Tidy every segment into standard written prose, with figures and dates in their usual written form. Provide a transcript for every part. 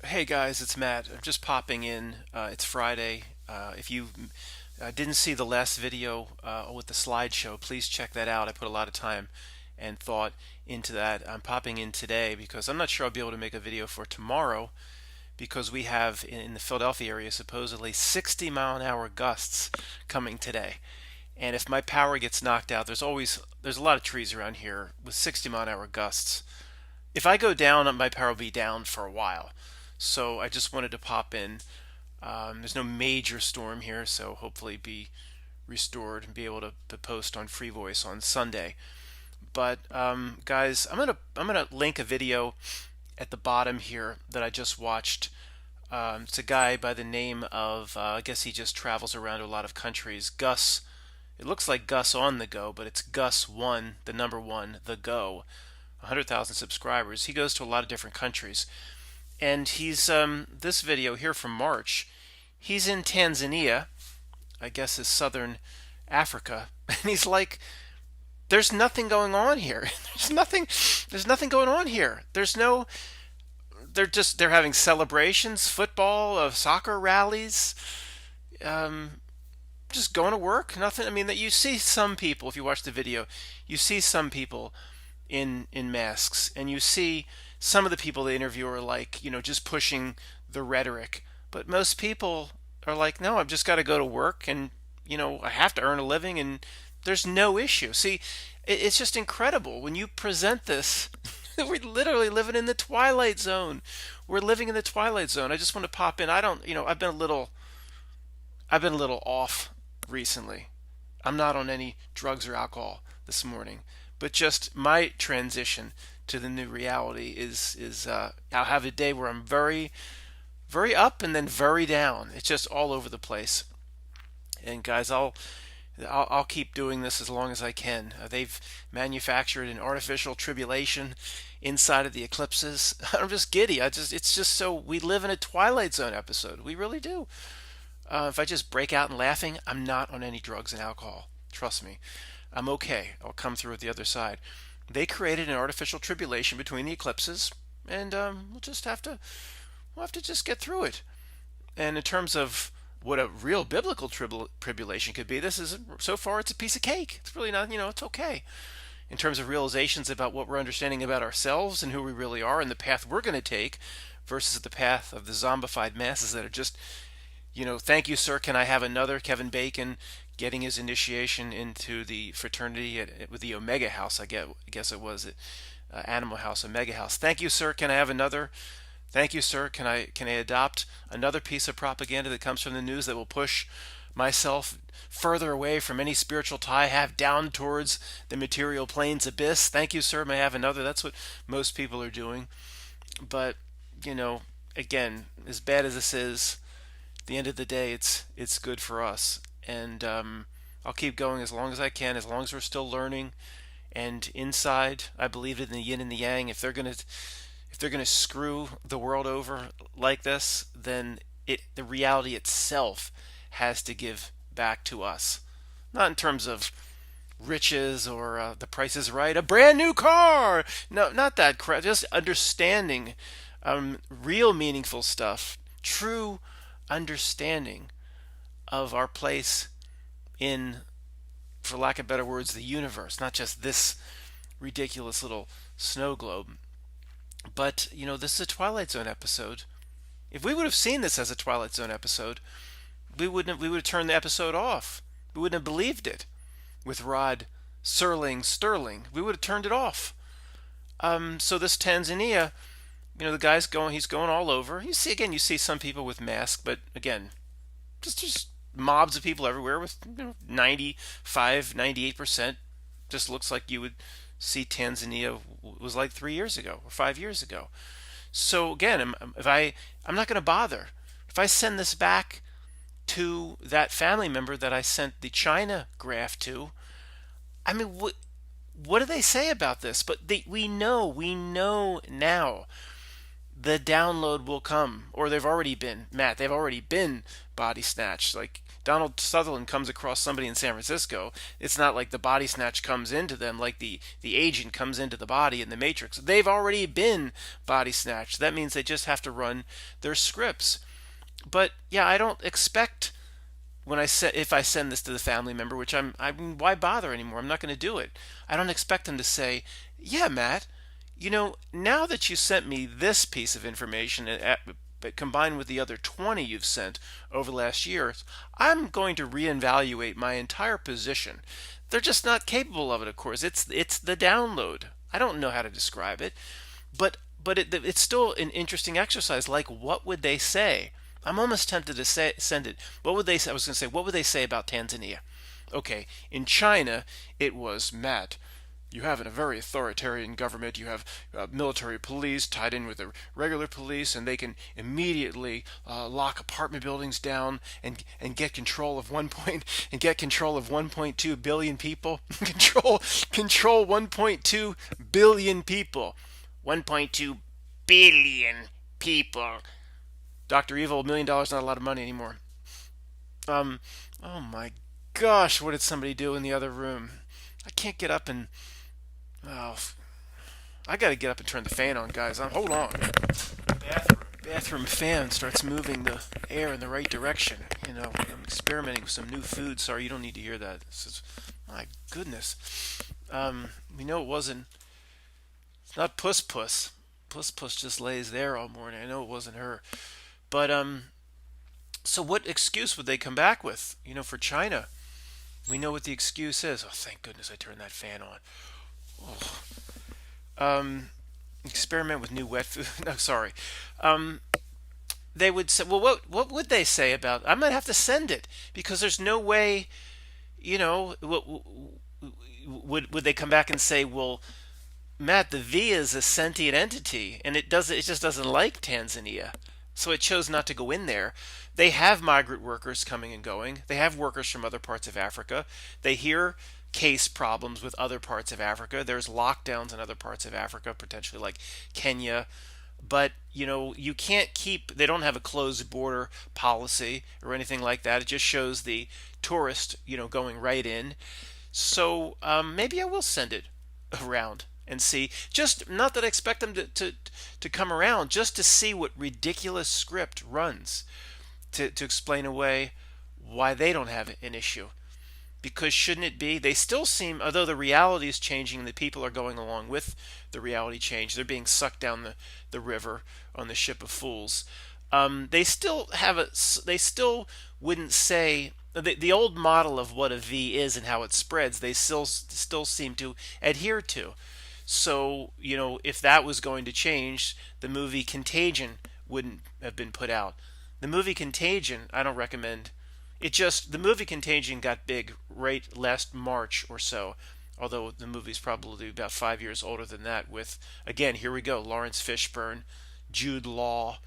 Hey guys, it's Matt. I'm just popping in. It's Friday. If you didn't see the last video with the slideshow, please check that out. I put a lot of time and thought into that. I'm popping in today because I'm not sure I'll be able to make a video for tomorrow because we have in the Philadelphia area supposedly 60-mile-an-hour gusts coming today. And if my power gets knocked out, there's a lot of trees around here with 60-mile-an-hour gusts. If I go down, my power will be down for a while. So I just wanted to pop in. There's no major storm here, so hopefully be restored and be able to post on Free Voice on Sunday. But guys, I'm gonna link a video at the bottom here that I just watched. It's a guy by the name of I guess he just travels around to a lot of countries. Gus. It looks like Gus on the go, but it's Gus One, the number one, the go. 100,000 subscribers. He goes to a lot of different countries. And he's this video here from March. He's in Tanzania, I guess is southern Africa, and he's like, "There's nothing going on here. There's nothing going on here. There's no. They're having celebrations, football, soccer rallies, um, just going to work. Nothing. I mean, that you see some people if you watch the video, you see some people in masks, and you see some of the people they interview are like, just pushing the rhetoric. But most people are like, no, I've just got to go to work, and I have to earn a living, and there's no issue. See, it's just incredible when you present this. We're literally living in the twilight zone. We're living in the twilight zone. I just want to pop in. I don't, I've been a little off recently. I'm not on any drugs or alcohol this morning, but just my transition to the new reality is I'll have a day where I'm very, very up and then very down. It's just all over the place. And guys, I'll keep doing this as long as I can. They've manufactured an artificial tribulation inside of the eclipses. I'm just giddy. It's just so we live in a Twilight Zone episode. We really do. If I just break out in laughing, I'm not on any drugs and alcohol. Trust me. I'm okay. I'll come through at the other side. They created an artificial tribulation between the eclipses, and we'll have to just get through it. And in terms of what a real biblical tribulation could be, this is so far it's a piece of cake. It's really not, it's okay. In terms of realizations about what we're understanding about ourselves and who we really are and the path we're going to take versus the path of the zombified masses that are just thank you, sir. Can I have another? Kevin Bacon getting his initiation into the fraternity with the Omega House. I guess it was Animal House, Omega House. Thank you, sir. Can I have another? Thank you, sir. Can I adopt another piece of propaganda that comes from the news that will push myself further away from any spiritual tie I have down towards the material plane's abyss? Thank you, sir. May I have another? That's what most people are doing. But again, as bad as this is, the end of the day, it's good for us, and I'll keep going as long as I can, as long as we're still learning. And inside, I believe in the yin and the yang. If they're gonna screw the world over like this, then the reality itself has to give back to us, not in terms of riches or the price is right, a brand new car. No, not that crap. Just understanding real meaningful stuff, true understanding of our place in, for lack of better words, the universe, not just this ridiculous little snow globe. But, this is a Twilight Zone episode. If we would have seen this as a Twilight Zone episode, we would have turned the episode off. We wouldn't have believed it with Rod Sterling. We would have turned it off. So this Tanzania, the guy's he's going all over. You see some people with masks, but again, just mobs of people everywhere with 95, 98%. Just looks like you would see Tanzania was like 3 years ago or 5 years ago. So again, I'm not going to bother. If I send this back to that family member that I sent the China graph to, I mean, what do they say about this? But we know now the download will come, or they've already been, Matt, they've already been body snatched. Like, Donald Sutherland comes across somebody in San Francisco, it's not like the body snatch comes into them like the agent comes into the body in the Matrix. They've already been body snatched. That means they just have to run their scripts. But yeah, I don't expect when I say if I send this to the family member, which I mean, why bother anymore? I'm not going to do it. I don't expect them to say, "Yeah, Matt, now that you sent me this piece of information, but combined with the other 20 you've sent over the last year, I'm going to reevaluate my entire position." They're just not capable of it, of course. It's the download. I don't know how to describe it, but it's still an interesting exercise. Like, what would they say? I'm almost tempted to send it. What would they say? I was going to say, what would they say about Tanzania? Okay, in China, it was Matt. You have a very authoritarian government. You have military police tied in with the regular police, and they can immediately lock apartment buildings down and get control of 1.2 billion people. control 1.2 billion people. 1.2 billion people. Dr. Evil, $1 million not a lot of money anymore. Um, oh my gosh, what did somebody do in the other room? I can't get up and oh, I gotta get up and turn the fan on, guys. Hold on. Bathroom fan starts moving the air in the right direction. I'm experimenting with some new food. Sorry, you don't need to hear that. My goodness. We know it wasn't. It's not Puss Puss. Puss Puss just lays there all morning. I know it wasn't her. But so what excuse would they come back with? For China, we know what the excuse is. Oh, thank goodness I turned that fan on. Oh. Experiment with new wet food. No, sorry. They would say, well, what would they say about? I might have to send it because there's no way. Would they come back and say, well, Matt, the V is a sentient entity, and it just doesn't like Tanzania, so it chose not to go in there. They have migrant workers coming and going. They have workers from other parts of Africa. They hear case problems with other parts of Africa. There's lockdowns in other parts of Africa, potentially like Kenya. But you can't keep. They don't have a closed border policy or anything like that. It just shows the tourist, going right in. So maybe I will send it around and see. Just not that I expect them to come around, just to see what ridiculous script runs to explain away why they don't have an issue. Because shouldn't it be? They still seem, although the reality is changing and the people are going along with the reality change, they're being sucked down the river on the ship of fools. They still they still wouldn't say the old model of what a V is and how it spreads. They still seem to adhere to. So if that was going to change, the movie Contagion wouldn't have been put out. The movie Contagion, I don't recommend. The movie Contagion got big right last March or so, although the movie's probably about 5 years older than that. With, again, here we go, Lawrence Fishburne, Jude Law,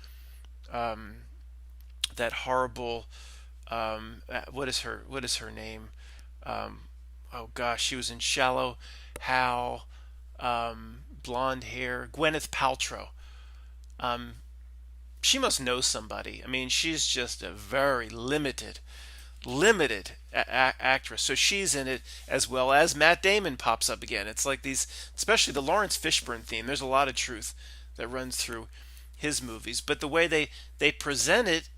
that horrible, what is her name? Oh gosh, she was in Shallow Hal, blonde hair, Gwyneth Paltrow. Um, she must know somebody. I mean, she's just a very limited actress. So she's in it as well as Matt Damon pops up again. It's like these, especially the Lawrence Fishburne theme. There's a lot of truth that runs through his movies, but the way they present it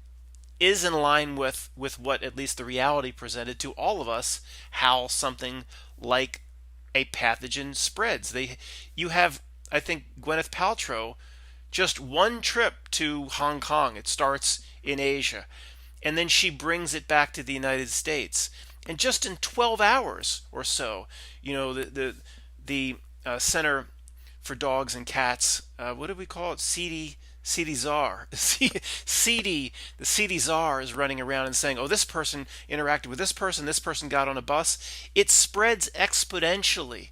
is in line with what at least the reality presented to all of us, how something like a pathogen spreads. You have, I think, Gwyneth Paltrow, just one trip to Hong Kong. It starts in Asia, and then she brings it back to the United States. And just in 12 hours or so, the Center for Dogs and Cats, what do we call it? CD czar. CD, the CD czar is running around and saying, oh, this person interacted with this person got on a bus. It spreads exponentially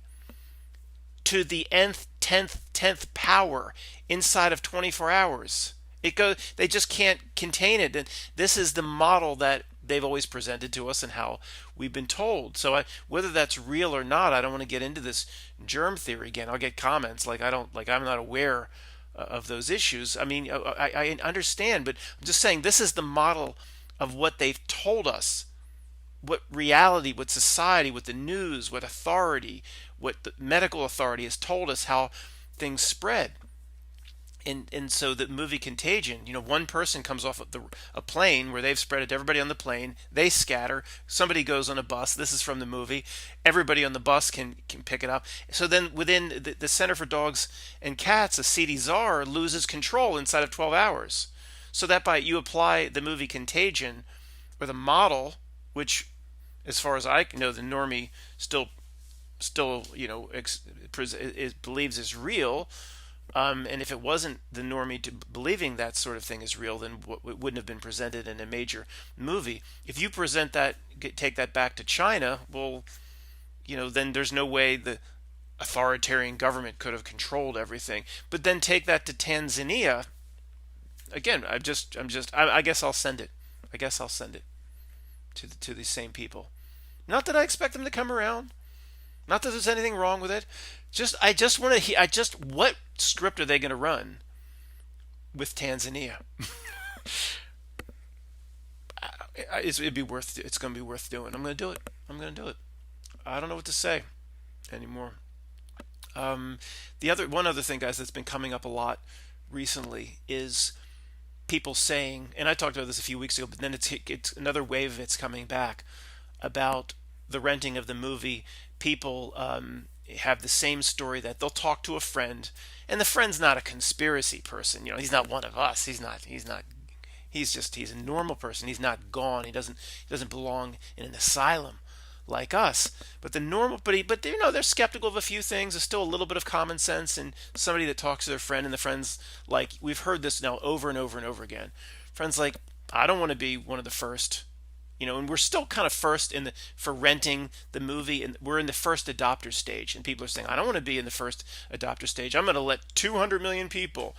to the nth, 10th power inside of 24 hours. They just can't contain it. And this is the model that they've always presented to us and how we've been told. So whether that's real or not, I don't want to get into this germ theory again. I'll get comments like I'm not aware of those issues. I mean, I understand, but I'm just saying this is the model of what they've told us what reality, what society, what the news, what authority, what the medical authority has told us how things spread. And so the movie Contagion, one person comes off of a plane where they've spread it to everybody on the plane. They scatter. Somebody goes on a bus. This is from the movie. Everybody on the bus can pick it up. So then within the Center for Dogs and Cats, a CDZAR loses control inside of 12 hours. So that by you apply the movie Contagion or the model, which as far as I know, the normie still believes is real. And if it wasn't the normie believing that sort of thing is real, then it wouldn't have been presented in a major movie. If you present that, take that back to China, well, then there's no way the authoritarian government could have controlled everything. But then take that to Tanzania. Again, I guess I'll send it. I guess I'll send it to these same people. Not that I expect them to come around. Not that there's anything wrong with it. I just want to hear. What script are they going to run with Tanzania? It'd be worth. It's going to be worth doing. I'm going to do it. I'm going to do it. I don't know what to say anymore. The one other thing, guys, that's been coming up a lot recently is people saying, and I talked about this a few weeks ago, but then it's another wave of it's coming back about the renting of the movie. People have the same story that they'll talk to a friend, and the friend's not a conspiracy person. He's not one of us. He's not. He's a normal person. He's not gone. He doesn't belong in an asylum like us. But the normal, but they're skeptical of a few things. There's still a little bit of common sense in somebody that talks to their friend, and the friend's like, we've heard this now over and over and over again. Friends like, I don't want to be one of the first. And we're still kind of first for renting the movie, and we're in the first adopter stage. And people are saying, I don't want to be in the first adopter stage. I'm going to let 200 million people,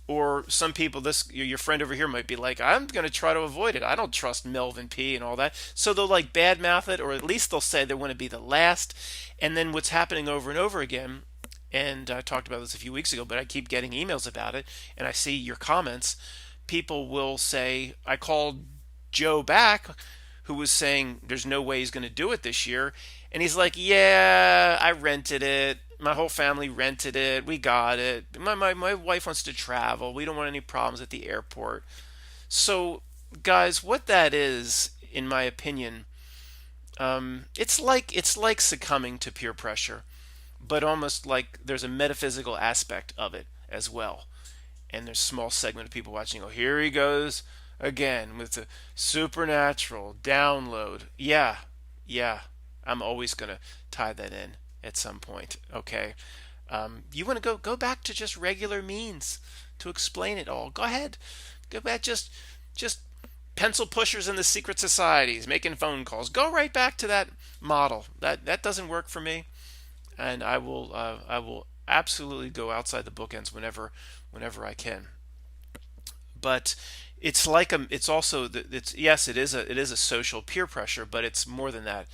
or some people. Your friend over here might be like, I'm going to try to avoid it. I don't trust Melvin P. and all that. So they'll like badmouth it, or at least they'll say they want to be the last. And then what's happening over and over again, and I talked about this a few weeks ago, but I keep getting emails about it, and I see your comments. People will say, I called Joe back, who was saying there's no way he's going to do it this year. And he's like, yeah, I rented it. My whole family rented it. We got it. My wife wants to travel. We don't want any problems at the airport. So, guys, what that is, in my opinion, it's like succumbing to peer pressure, but almost like there's a metaphysical aspect of it as well. And there's a small segment of people watching go, here he goes again with the supernatural download. Yeah, I'm always going to tie that in at some point. Okay. You want to go back to just regular means to explain it all. Go ahead. Go back, just pencil pushers in the secret societies making phone calls. Go right back to that model. That doesn't work for me, and I will absolutely go outside the bookends whenever I can. But it's also it's yes, it is a social peer pressure, but it's more than that.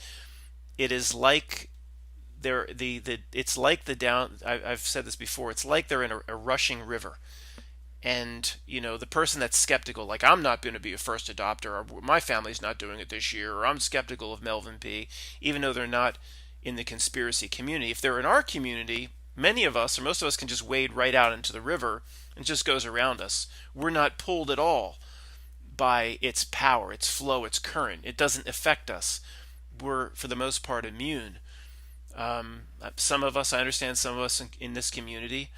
It is like it's like the down. I've said this before. It's like they're in a rushing river, and the person that's skeptical, like, I'm not going to be a first adopter, or my family's not doing it this year, or I'm skeptical of Melvin P, even though they're not in the conspiracy community. If they're in our community, many of us, or most of us, can just wade right out into the river and it just goes around us. We're not pulled at all by its power, its flow, its current. It doesn't affect us. We're, for the most part, immune. Some of us, I understand, some of us in this community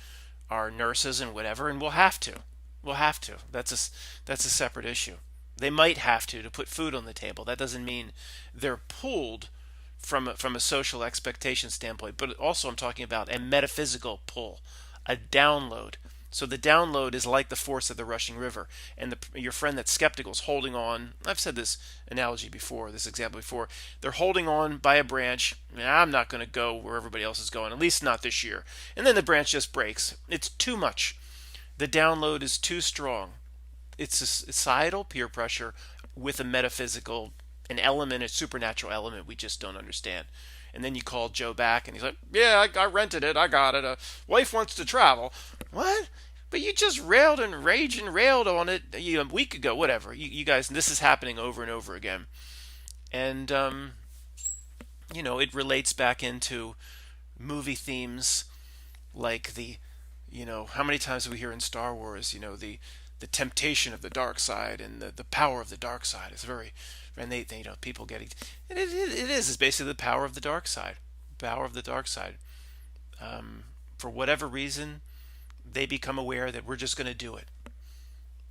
are nurses and whatever, and we'll have to. We'll have to. That's a separate issue. They might have to put food on the table. That doesn't mean they're pulled from a social expectation standpoint, but also I'm talking about a metaphysical pull, a download. So the download is like the force of the rushing river, and your friend that's skeptical is holding on. I've said this analogy before, this example before. They're holding on by a branch. I'm not going to go where everybody else is going, at least not this year. And then the branch just breaks. It's too much. The download is too strong. It's a societal peer pressure with a metaphysical, an element, a supernatural element we just don't understand. And then you call Joe back, and he's like, yeah, I rented it. I got it. Wife wants to travel. What? But you just railed and raged and railed on it a week ago, whatever. You guys, this is happening over and over again. And it relates back into movie themes like how many times do we hear in Star Wars, the temptation of the dark side and the power of the dark side is very, and they people getting, and it is, it's basically the power of the dark side, power of the dark side. For whatever reason, they become aware that we're just going to do it.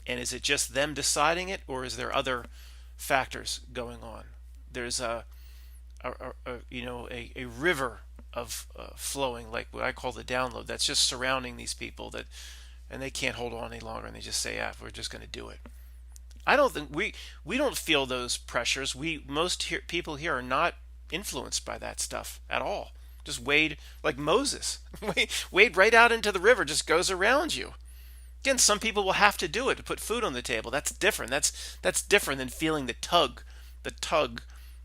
And is it just them deciding it, or is there other factors going on? There's a river of flowing, like what I call the download, that's just surrounding these people and they can't hold on any longer, and they just say, "Yeah, we're just going to do it." I don't think we don't feel those pressures. Most people here are not influenced by that stuff at all. Just wade like Moses, wade right out into the river, just goes around you. Again, some people will have to do it to put food on the table. That's different. That's different than feeling the tug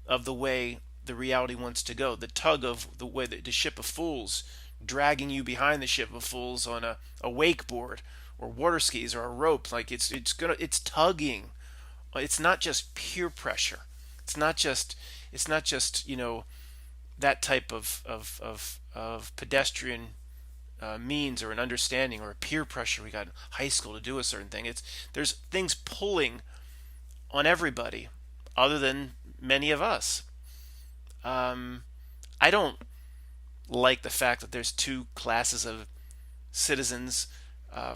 of the way the reality wants to go. The tug of the way the ship of fools dragging you behind the ship of fools on a wakeboard or water skis or a rope. Like it's tugging. It's not just peer pressure. It's not just that type of pedestrian means or an understanding or a peer pressure we got in high school to do a certain thing. There's things pulling on everybody other than many of us. I don't like the fact that there's two classes of citizens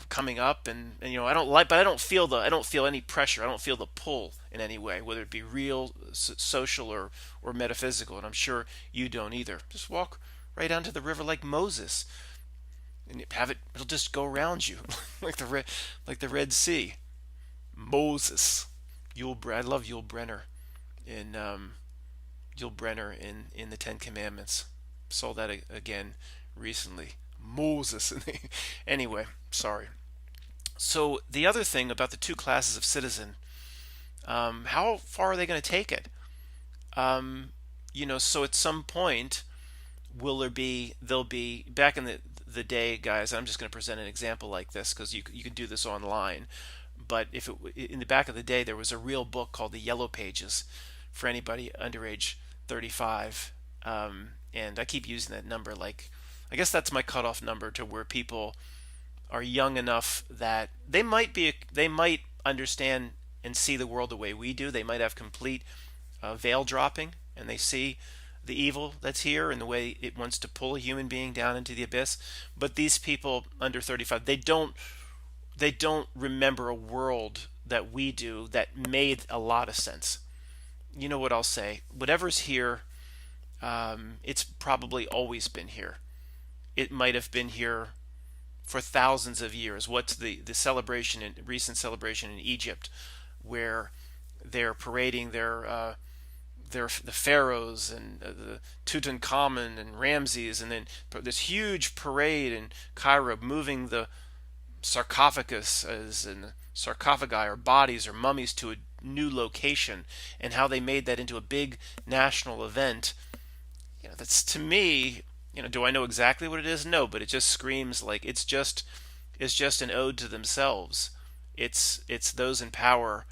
coming up, and but I don't feel any pressure. I don't feel the pull in any way, whether it be real, social, or metaphysical. And I'm sure you don't either. Just walk right down to the river like Moses, and it'll just go around you like the Red Sea. Moses, I love Yul Brenner in in the Ten Commandments. Saw that again recently. Moses. Anyway, sorry. So the other thing about the two classes of citizen, how far are they going to take it? So at some point, they'll be back in the day, guys. I'm just going to present an example like this because you can do this online. But in the back of the day, there was a real book called the Yellow Pages for anybody under age 35. And I keep using that number. Like, I guess that's my cutoff number to where people are young enough that they might understand and see the world the way we do. They might have complete veil dropping, and they see the evil that's here and the way it wants to pull a human being down into the abyss. But these people under 35, they don't remember a world that we do that made a lot of sense. You know what I'll say? Whatever's here, it's probably always been here. It might have been here for thousands of years. What's the celebration in recent celebration in Egypt, where they're parading the pharaohs and the Tutankhamun and Ramses, and then this huge parade in Cairo, moving the sarcophaguses and sarcophagi or bodies or mummies to a new location, and how they made that into a big national event. That's, to me, do I know exactly what it is? No, but it just screams like it's just an ode to themselves. It's those in power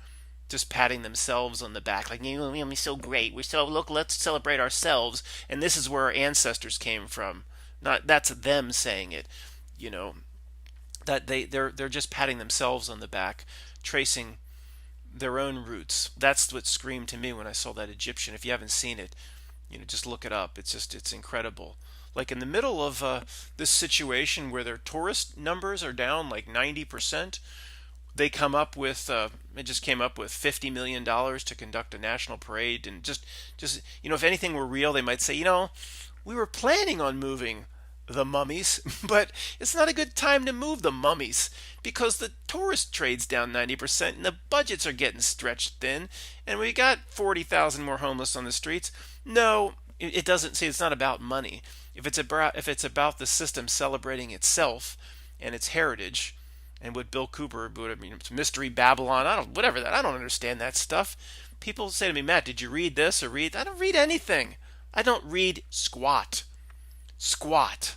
just patting themselves on the back, like, we're so great. Look, let's celebrate ourselves, and this is where our ancestors came from. Not that's them saying it, you know, that they're just patting themselves on the back, tracing their own roots. That's what screamed to me when I saw that Egyptian. If you haven't seen it, just look it up. It's incredible. Like in the middle of this situation where their tourist numbers are down like 90%, they just came up with $50 million to conduct a national parade, and just if anything were real, they might say, we were planning on moving the mummies, but it's not a good time to move the mummies because the tourist trade's down 90% and the budgets are getting stretched thin, and we got 40,000 more homeless on the streets. No, it doesn't. See, it's not about money. If it's about the system celebrating itself and its heritage, and what Bill Cooper would have, it's Mystery Babylon, I don't understand that stuff. People say to me, Matt, did you read this or read? I don't read anything. I don't read squat. Squat.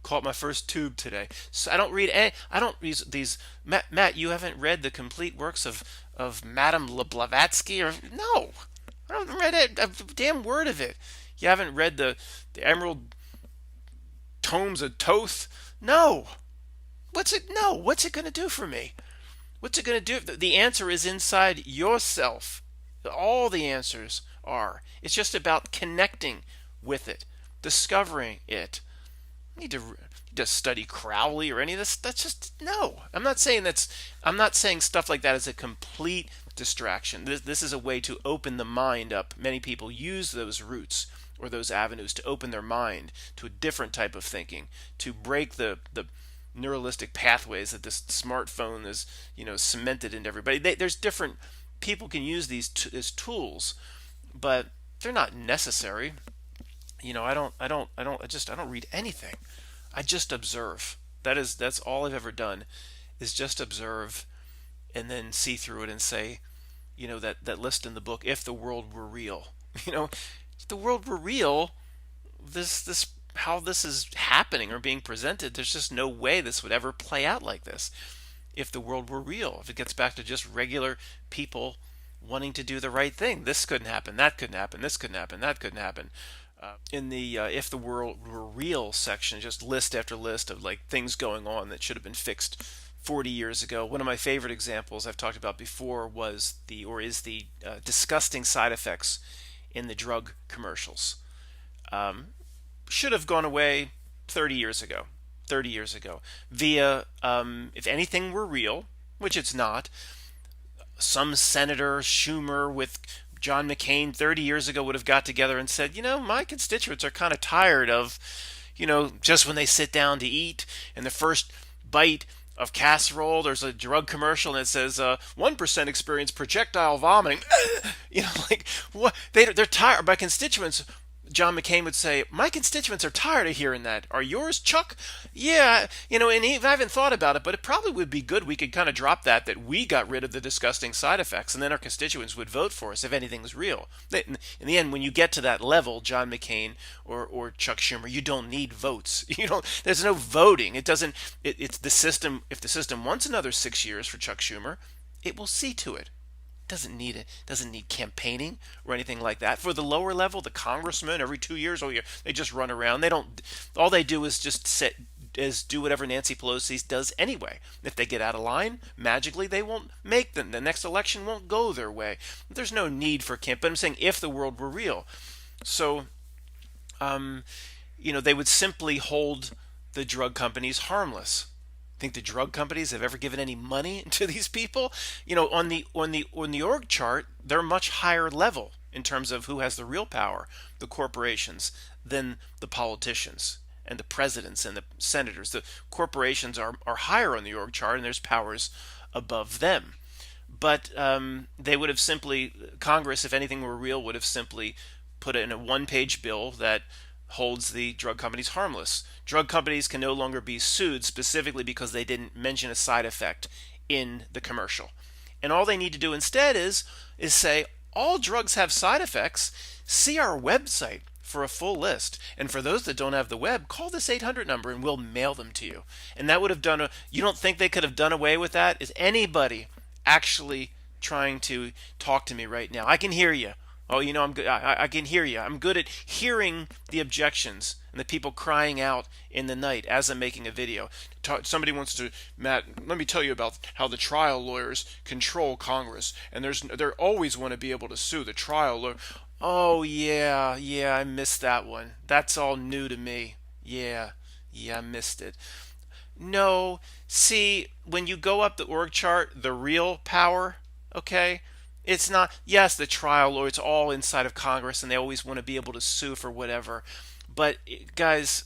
Caught my first tube today. So I don't read any, I don't read these. Matt, you haven't read the complete works of Madame Blavatsky? Or no, I haven't read a damn word of it. You haven't read the Emerald Tomes of Thoth? No. What's it? No. What's it going to do for me? What's it going to do? The answer is inside yourself. All the answers are. It's just about connecting with it, discovering it. You need to study Crowley or any of this. That's just no. I'm not saying that's. I'm not saying stuff like that is a complete distraction. This is a way to open the mind up. Many people use those routes or those avenues to open their mind to a different type of thinking, to break the neuralistic pathways that this smartphone is, cemented into everybody. There's different people can use these as tools, but they're not necessary. I don't read anything. I just observe. That's all I've ever done, is just observe and then see through it and say, that list in the book, if the world were real. If the world were real, this how this is happening or being presented, there's just no way this would ever play out like this. If the world were real, if it gets back to just regular people wanting to do the right thing, this couldn't happen, that couldn't happen, this couldn't happen, that couldn't happen. In the if the world were real section, just list after list of like things going on that should have been fixed 40 years ago. One of my favorite examples I've talked about before is the disgusting side effects in the drug commercials. Um, should have gone away 30 years ago. 30 years ago, via if anything were real, which it's not, some senator Schumer with John McCain 30 years ago would have got together and said, my constituents are kind of tired of, just when they sit down to eat and the first bite of casserole, there's a drug commercial and it says 1% experience projectile vomiting. Like what? They're tired. My constituents, John McCain would say, my constituents are tired of hearing that. Are yours, Chuck? Yeah, and I haven't thought about it, but it probably would be good. We could kind of drop that we got rid of the disgusting side effects, and then our constituents would vote for us if anything's real. In the end, when you get to that level, John McCain or Chuck Schumer, you don't need votes. There's no voting. It doesn't, it's the system. If the system wants another 6 years for Chuck Schumer, it will see to it. Doesn't need campaigning or anything like that. For the lower level, the congressmen every 2 years, oh yeah, they just run around. They don't. All they do is just do whatever Nancy Pelosi does anyway. If they get out of line, magically they won't make them. The next election won't go their way. There's no need for camp. But I'm saying if the world were real, so they would simply hold the drug companies harmless. Think the drug companies have ever given any money to these people? On the org chart, they're much higher level in terms of who has the real power, the corporations, than the politicians and the presidents and the senators. The corporations are higher on the org chart, and there's powers above them. But they would have simply, Congress, if anything were real, would have simply put it in a one-page bill that holds the drug companies harmless. Drug companies can no longer be sued specifically because they didn't mention a side effect in the commercial. And all they need to do instead is say, all drugs have side effects. See our website for a full list. And for those that don't have the web, call this 800 number and we'll mail them to you. And that would have you don't think they could have done away with that? Is anybody actually trying to talk to me right now? I can hear you. Oh, I'm good. I can hear you. I'm good at hearing the objections and the people crying out in the night as I'm making a video. Somebody wants to, Matt, let me tell you about how the trial lawyers control Congress, and they always want to be able to sue the trial lawyer. Oh yeah, I missed that one. That's all new to me. Yeah, I missed it. No, see, when you go up the org chart, the real power, okay? It's not, yes, the trial lawyer, it's all inside of Congress and they always want to be able to sue for whatever. But guys,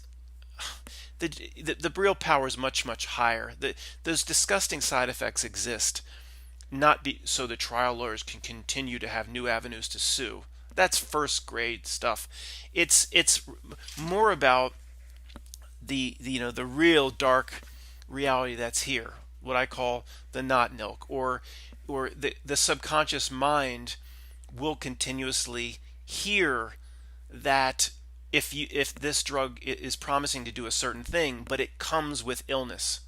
the real power is much, much higher. Those disgusting side effects exist, so the trial lawyers can continue to have new avenues to sue. That's first grade stuff. It's more about the real dark reality that's here, what I call the not milk, or the subconscious mind will continuously hear that if this drug is promising to do a certain thing, but it comes with illness.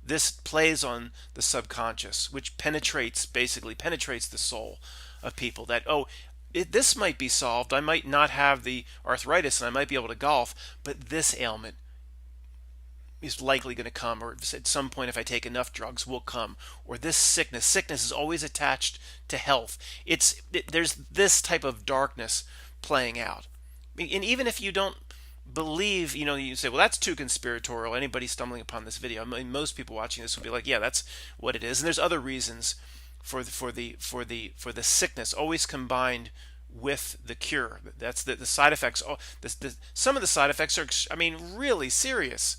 This plays on the subconscious, which basically penetrates the soul of people. That, oh, this might be solved. I might not have the arthritis and I might be able to golf, but this ailment is likely going to come, or at some point, if I take enough drugs, will come. Or this sickness is always attached to health. There's this type of darkness playing out. And even if you don't believe, you say, well, that's too conspiratorial. Anybody stumbling upon this video, I mean, most people watching this will be like, yeah, that's what it is. And there's other reasons for the sickness always combined with the cure. That's the side effects. Oh, some of the side effects are, I mean, really serious.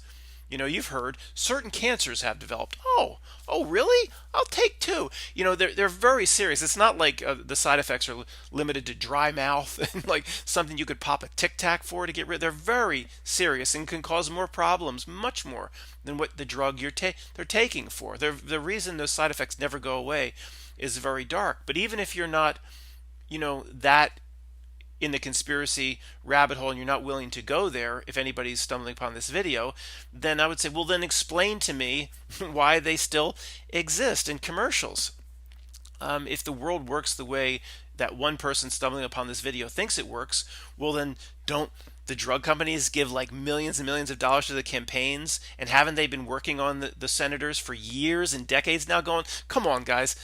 You've heard certain cancers have developed. Oh, really? I'll take two. They're very serious. It's not like the side effects are limited to dry mouth and like something you could pop a Tic Tac for to get rid. They're very serious and can cause more problems, much more than what the drug they're taking for. The reason those side effects never go away is very dark. But even if you're not, that in the conspiracy rabbit hole and you're not willing to go there, if anybody's stumbling upon this video, then I would say, well, then explain to me why they still exist in commercials. If the world works the way that one person stumbling upon this video thinks it works, well, then don't the drug companies give like millions and millions of dollars to the campaigns? And haven't they been working on the senators for years and decades now, going, come on, guys,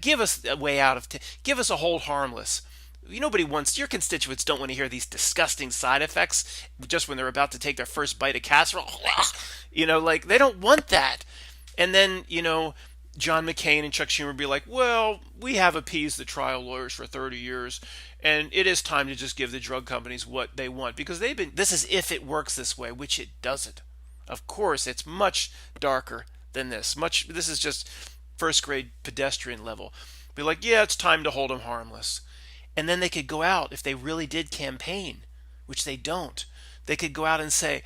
give us a way out of give us a hold harmless. Nobody wants, your constituents don't want to hear these disgusting side effects just when they're about to take their first bite of casserole. Like they don't want that. And then, John McCain and Chuck Schumer be like, well, we have appeased the trial lawyers for 30 years, and it is time to just give the drug companies what they want, because this is if it works this way, which it doesn't. Of course, it's much darker than this. This is just first grade pedestrian level. Be like, yeah, it's time to hold them harmless. And then they could go out, if they really did campaign, which they don't, they could go out and say,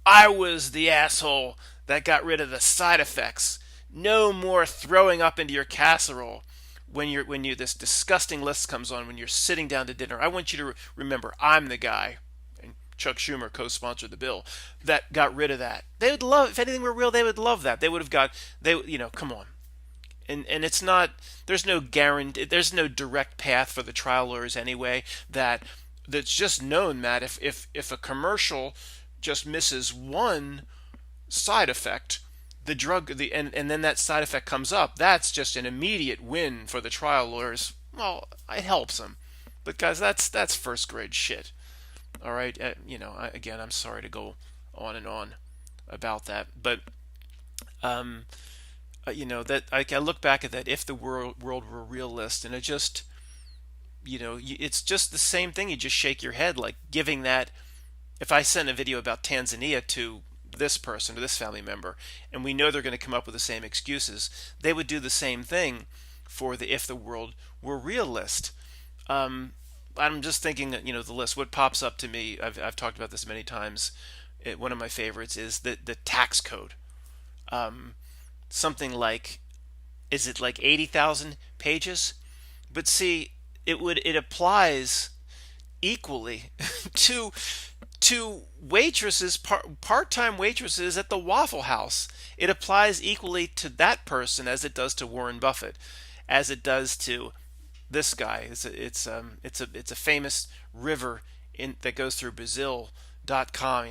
I was the asshole that got rid of the side effects. No more throwing up into your casserole when this disgusting list comes on when you're sitting down to dinner. I want you to remember, I'm the guy, and Chuck Schumer co-sponsored the bill, that got rid of that. They would love, if anything were real, they would love that. They would have got, come on. And it's not, there's no guarantee, there's no direct path for the trial lawyers anyway, that's just known that if a commercial just misses one side effect, and then that side effect comes up, that's just an immediate win for the trial lawyers. Well, it helps them. But guys, that's first grade shit. All right, again, I'm sorry to go on and on about that, but that I look back at that if the world were real list, and it just, it's just the same thing. You just shake your head, like giving that. If I send a video about Tanzania to this person or this family member, and we know they're going to come up with the same excuses, they would do the same thing for the if the world were real list. I'm just thinking that, the list. What pops up to me, I've talked about this many times. One of my favorites is the tax code. Something like, is it like 80,000 pages? But see, it applies equally to waitresses, part-time waitresses at the Waffle House. It applies equally to that person as it does to Warren Buffett, as it does to this guy. It's a famous river that goes through Brazil.com.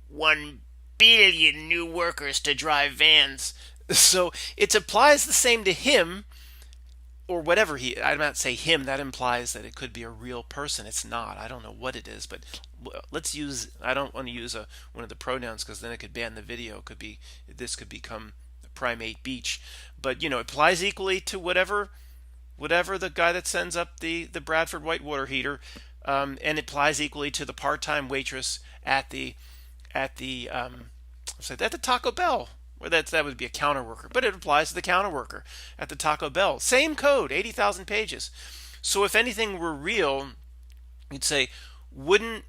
1 billion new workers to drive vans. So it applies the same to him, or whatever I'm not say him, that implies that it could be a real person. It's not. I don't know what it is, but I don't want to use one of the pronouns, because then it could ban the video. This could become primate beach. But, it applies equally to whatever the guy that sends up the Bradford white water heater, and it applies equally to the part-time waitress at the Taco Bell. Or that would be a counter worker, but it applies to the counter worker at the Taco Bell. Same code, 80,000 pages. So if anything were real, you'd say, wouldn't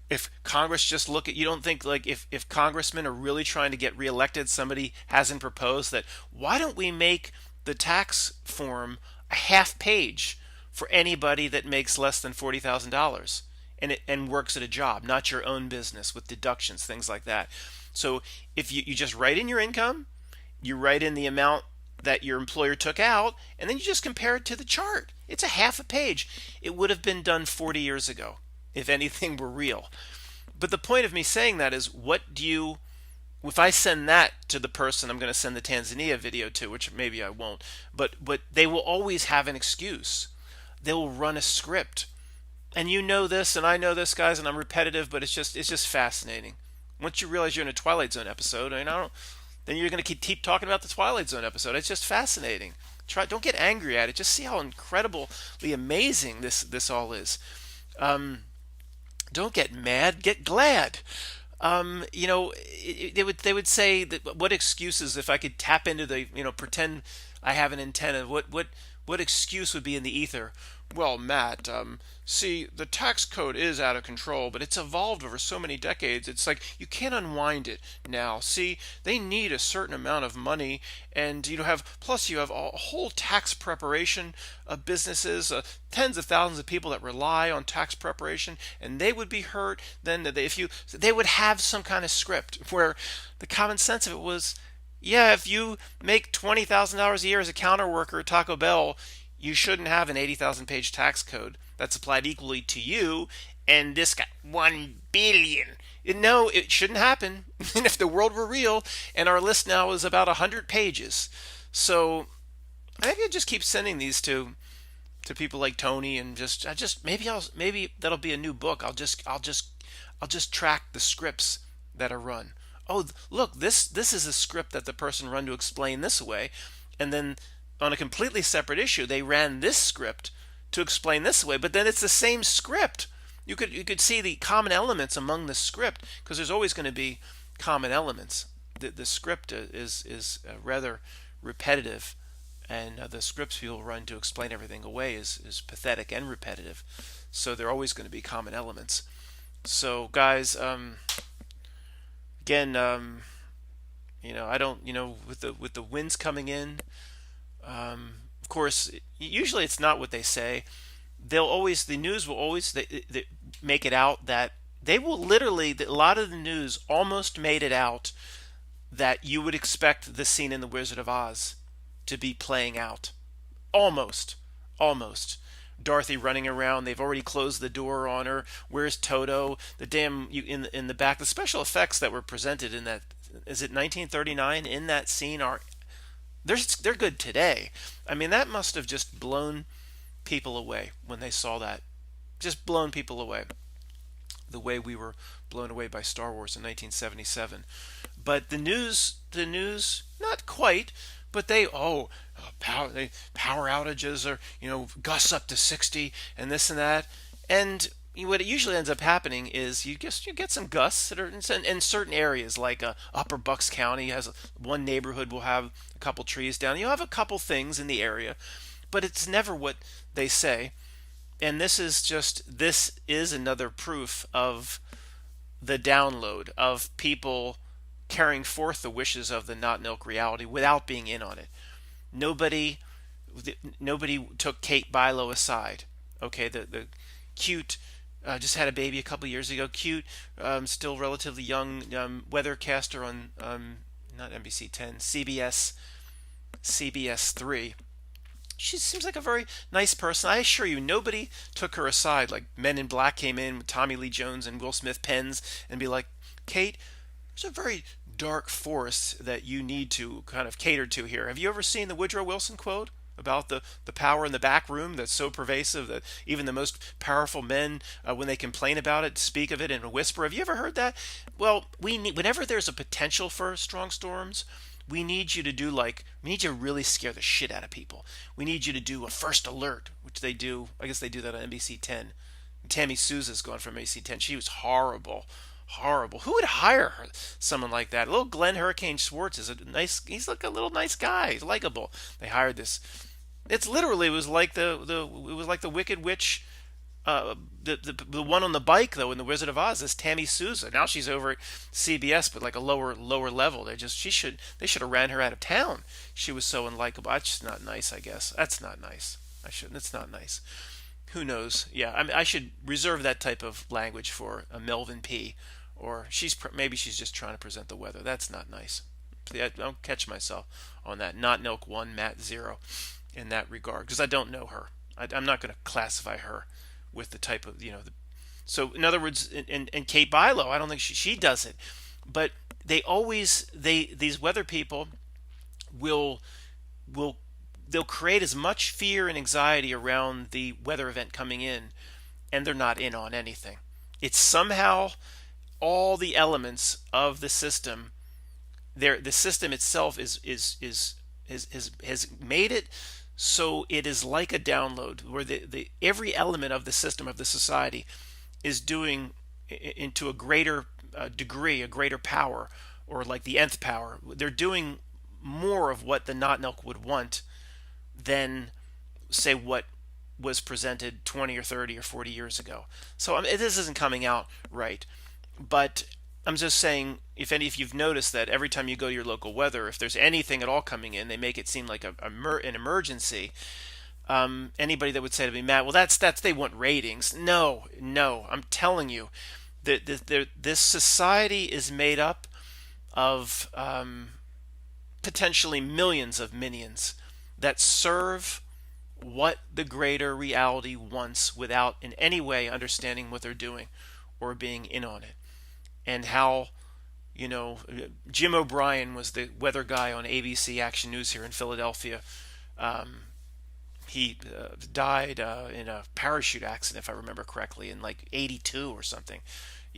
if Congress just look at, you don't think, like, if congressmen are really trying to get reelected, somebody hasn't proposed that, why don't we make the tax form a half page for anybody that makes less than $40,000 and works at a job, not your own business, with deductions, things like that. So if you just write in your income, you write in the amount that your employer took out, and then you just compare it to the chart. It's a half a page. It would have been done 40 years ago if anything were real. But the point of me saying that is, what do you, if I send that to the person I'm going to send the Tanzania video to, which maybe I won't, but they will always have an excuse. They will run a script. And you know this, and I know this, guys, and I'm repetitive, but it's just fascinating. Once you realize you're in a Twilight Zone episode, I don't, then you're going to keep talking about the Twilight Zone episode. It's just fascinating. Don't get angry at it. Just see how incredibly amazing this all is. Um, don't get mad. Get glad. They would say that, what excuses, if I could tap into the, pretend I have an antenna, what excuse would be in the ether? Well, Matt, see, the tax code is out of control, but it's evolved over so many decades. It's like you can't unwind it now. See, they need a certain amount of money, and plus you have a whole tax preparation of businesses, tens of thousands of people that rely on tax preparation, and they would be hurt. Then they would have some kind of script where the common sense of it was, yeah, if you make $20,000 a year as a counter worker at Taco Bell, you shouldn't have an 80,000 page tax code that's applied equally to you and this guy. 1 billion. No, it shouldn't happen. And if the world were real, and our list now is about 100 pages. So I could just keep sending these to people like Tony, and maybe that'll be a new book. I'll just track the scripts that are run. Oh, look, this is a script that the person run to explain this away, and then on a completely separate issue they ran this script to explain this away, but then it's the same script. You could see the common elements among the script, because there's always going to be common elements. The script is rather repetitive, and the scripts people run to explain everything away is pathetic and repetitive. So there are always going to be common elements. So guys, again, I don't, with the winds coming in, of course, usually it's not what they say. The news will always they make it out that they will literally, a lot of the news almost made it out that you would expect the scene in The Wizard of Oz to be playing out. Almost. Almost. Dorothy running around. They've already closed the door on her. Where's Toto? The damn in the back. The special effects that were presented in that, is it 1939, in that scene, they're good today. I mean, that must have just blown people away when they saw that. Just blown people away. The way we were blown away by Star Wars in 1977. But the news, not quite, but power outages, or gusts up to 60 and this and that. And what it usually ends up happening is you get some gusts that are in certain areas, like Upper Bucks County has one neighborhood will have a couple trees down. You'll have a couple things in the area, but it's never what they say. And this is another proof of the download of people carrying forth the wishes of the not milk reality without being in on it. Nobody took Kate Bilo aside. Okay, the cute, just had a baby a couple years ago. Cute, still relatively young weathercaster on not NBC 10, CBS 3. She seems like a very nice person. I assure you, nobody took her aside. Like Men in Black came in with Tommy Lee Jones and Will Smith pens and be like, Kate, there's a very dark forest that you need to kind of cater to here. Have you ever seen the Woodrow Wilson quote about the power in the back room that's so pervasive that even the most powerful men, when they complain about it, speak of it in a whisper? Have you ever heard that? Well, whenever there's a potential for strong storms, we need you to really scare the shit out of people. We need you to do a first alert, which they do. I guess they do that on NBC 10. Tammy Souza's gone from NBC 10. She was horrible. Horrible. Who would hire someone like that? Little Glenn Hurricane Schwartz he's like a little nice guy. He's likable. They hired this. It was like the Wicked Witch, the one on the bike though in The Wizard of Oz is Tammy Souza. Now she's over at CBS, but like a lower level. They should have ran her out of town. She was so unlikable. That's just not nice. I guess that's not nice. I shouldn't. It's not nice. Who knows? Yeah, I should reserve that type of language for a Melvin P. Or maybe she's just trying to present the weather. That's not nice. I don't catch myself on that. Not Nilk 1, Matt 0 in that regard because I don't know her. I'm not going to classify her with the type of, so in other words, and Kate Bilo, I don't think she does it. But these weather people will will they'll create as much fear and anxiety around the weather event coming in, and they're not in on anything. It's somehow all the elements of the system. The system itself has made it so it is like a download where the every element of the system of the society is doing into a greater degree, a greater power, or like the nth power. They're doing more of what the not Nelk would want than say what was presented 20 or 30 or 40 years ago. So this isn't coming out right, but I'm just saying if you've noticed that every time you go to your local weather, if there's anything at all coming in, they make it seem like an emergency. Anybody that would say to me, Matt, well, that's they want ratings. No, I'm telling you, this society is made up of potentially millions of minions that serve what the greater reality wants without in any way understanding what they're doing or being in on it. And how, Jim O'Brien was the weather guy on ABC Action News here in Philadelphia. He died in a parachute accident, if I remember correctly, in like 82 or something.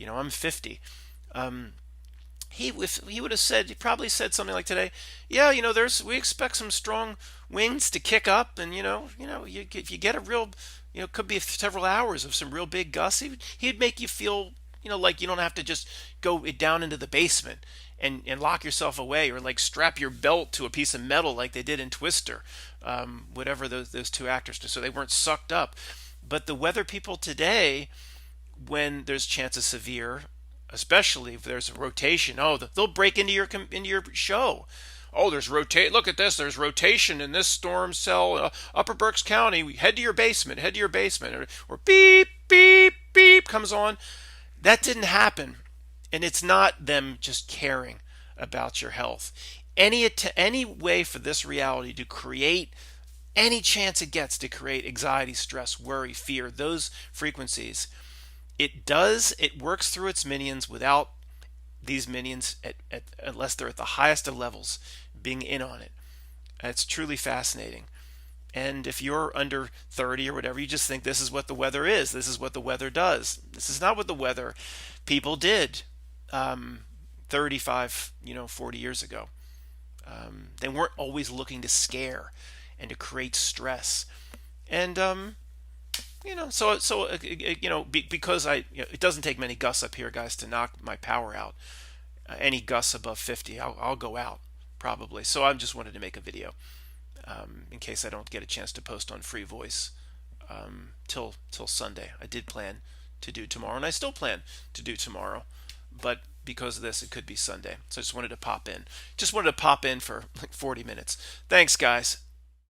I'm 50. He would have said, he probably said something like today, yeah, we expect some strong winds to kick up, and if you get a real, could be several hours of some real big gusts. He'd make you feel, like you don't have to just go down into the basement and lock yourself away, or like strap your belt to a piece of metal like they did in Twister, whatever those two actors do, so they weren't sucked up. But the weather people today, when there's chance of severe, especially if there's a rotation, they'll break into your show. Oh, there's rotate. Look at this. There's rotation in this storm cell, Upper Berks County. Head to your basement. Head to your basement. Or beep beep beep comes on. That didn't happen, and it's not them just caring about your health. Any way for this reality to create any chance it gets to create anxiety, stress, worry, fear, those frequencies, it works through its minions without these minions, unless they're at the highest of levels, being in on it. It's truly fascinating. And if you're under 30 or whatever, you just think this is what the weather is. This is what the weather does. This is not what the weather people did 35, 40 years ago. They weren't always looking to scare and to create stress. And because it doesn't take many gusts up here, guys, to knock my power out. Any gusts above 50, I'll go out probably. So I just wanted to make a video in case I don't get a chance to post on Free Voice till Sunday. I did plan to do tomorrow, and I still plan to do tomorrow, but because of this, it could be Sunday. So I just wanted to pop in. Just wanted to pop in for like 40 minutes. Thanks, guys.